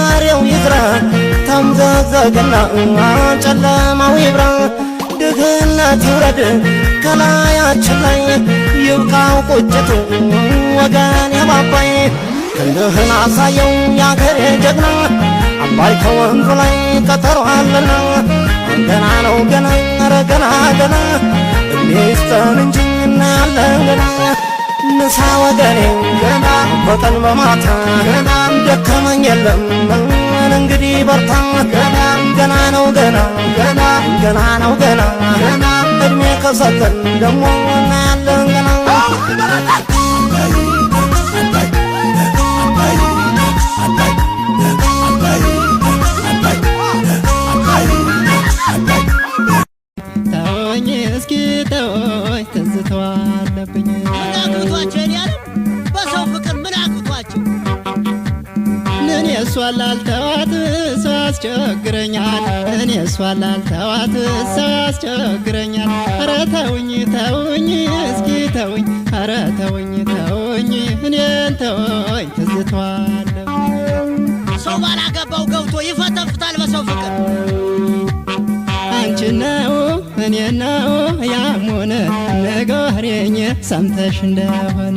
ዛሬው ይዝራ ተምዘዘገና ጨለማው ይብራ ድህነት ይውረድ ከላያችን ላይ ይብቃው ቁጭቱ ወገን የባባይ ክንድህን አሳየው ያገሬ ጀግና አባይ ከወንዙ ላይ ቀጠሮ አለና ገና ነው ገና ኧረ ገና ገና እድሜ ይስጠን እንጂ እናያለን ገና ንሳ ወገኔ ገና በቀን በማታ ገና ደከመኝ የለም እንግዲህ በርታ ገና ገና ነው ገና ገና ገና ነው ገና ገና እድሜ ከሰጠን ደሞ እናያለን ገና ተወኝ እስኪ ተወኝ ትዝታው አለብኝ አግብቷቸው ያለ በሰው ፍቅር ምን አግብቷቸው እኔ እሷን ላልተዋት ሰው ያስቸግረኛል እኔ እሷን ላልተዋት ሰው ያስቸግረኛል ኧረ ተውኝ ተውኝ እስኪ ተውኝ ኧረ ተውኝ ተውኝ እኔን ተወኝ ትዝታው አለብኝ ሰው ባላገባው ገብቶ ይፈተፍታል በሰው ፍቅር አንቺ ነው እኔ ነው ያሙን ንገሪኝ ሰምተሽ እንደሆነ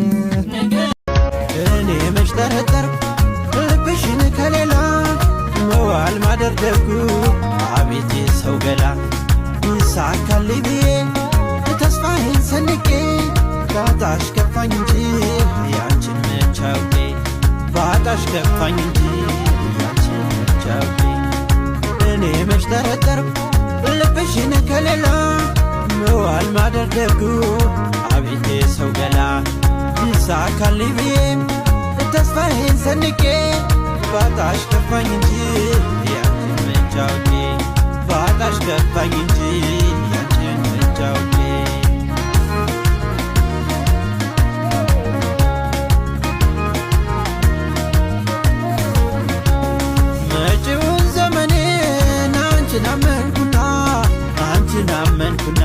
እኔ መች ጠረጠርኩ ልብሽን ከሌላ መዋል ማደር ደጉ አቤቴ ሰው ገላ ይሳካልኝ ብዬ ተስፋዬን ሰንቄ ባጣሽ ከፋኝ እንጂ ያንቺን መች አውቄ ባጣሽ ከፋኝ እንጂ ያንቺን መች አውቄ እኔ መች ጠረጠርኩ ልብሽን ከሌላ መዋል ማደር ደጉ አቤቴ ሰው ገላ ይሳካልኝ ብዬ ተስፋዬን ሰንቄ ባጣሽ ከፋኝ እንጂ ያንቺን መች አውቄ ባጣሽ ከፋኝ እንጂ ያንቺን መች አውቄ መጪውን ዘመኔን አንቺን አመንኩና አንቺን አመንኩና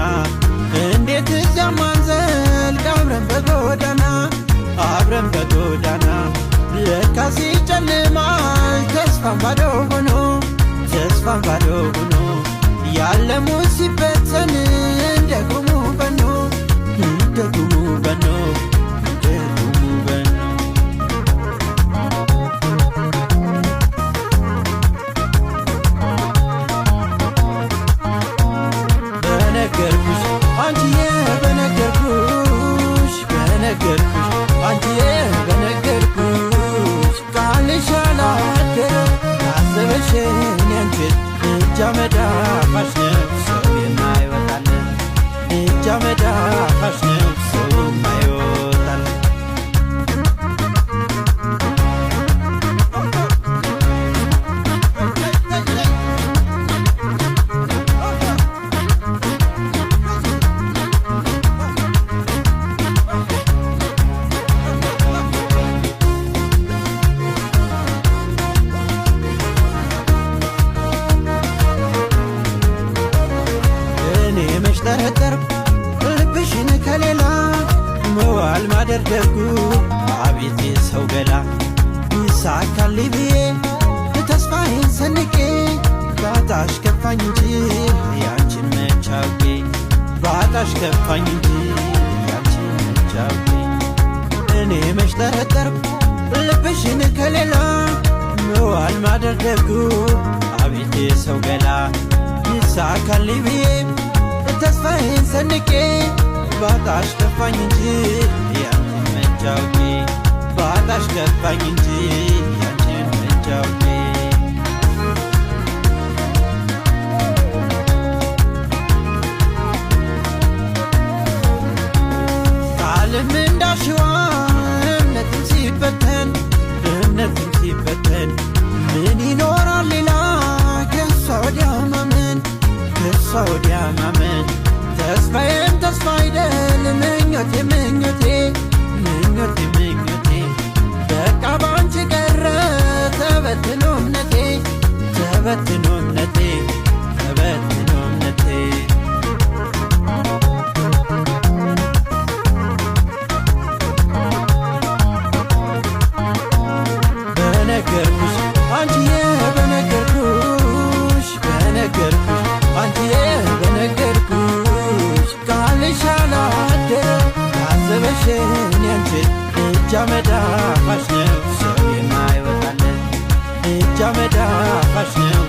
እንዴት እዚያም አንዘልቅ አብረን በጎዳና አብረን በጎዳና ለካስ ይጨልማል ተስፋም ባዶ ሆኖ ተስፋም ባዶ ሆኖ ያለሙ ሲበተን እንደ ጉሙ በኖ እንደ ጉሙ በኖ እንደ ጉሙ በኖ በነገርኩሽ አንቺዬ በነገርኩሽ በነገርኩሽ አንቺዬ በነገርኩሽ ቃልሽ አላደረ ካሰበሽ ያንቺን እጅ አመዳፋሽ ነው ሰው የማይወጣለት እጅ አመዳፋሽ ነው ሰው የማይወጣለት ጠረጠርኩ ልብሽን ከሌላ መዋል ማደር ደጉ አቤቴ ሰው ገላ ይሳካልኝ ብዬ ተስፋዬን ሰንቄ ባጣሽ ከፋኝ እንጂ ያንቺን መች አውቄ ባጣሽ ከፋኝ እንጂ ያንቺን መች አውቄ እኔ መች ጠረጠርኩ ልብሽን ከሌላ መዋል ማደር ደጉ አቤቴ ሰው ገላ ይሳካልኝ ብዬ ተስፋዬን ሰንቄ ባጣሽ ከፋኝ እንጂ ያንቺን መች አውቄ ባጣሽ ከፋኝ እንጂ ያንቺን መች አውቄ ቃልም እንዳሸዋ እምነትም ሲበተን ምን ይኖራል ሌላ ከሷ ወዲያ ማመን ከሷ ወዲያ ማመን ተስፋዬም ተስፋ አይደል ምኞቴ ምኞቴ ምኞቴ ምኞቴ በቃ ባንቺ ቀረ ተበትኖ እምነቴ ተበትኖ እምነቴ ተበትኖ እምነቴ በነገርኩሽ አንቺዬ እጅ አመዳፋሽ ነው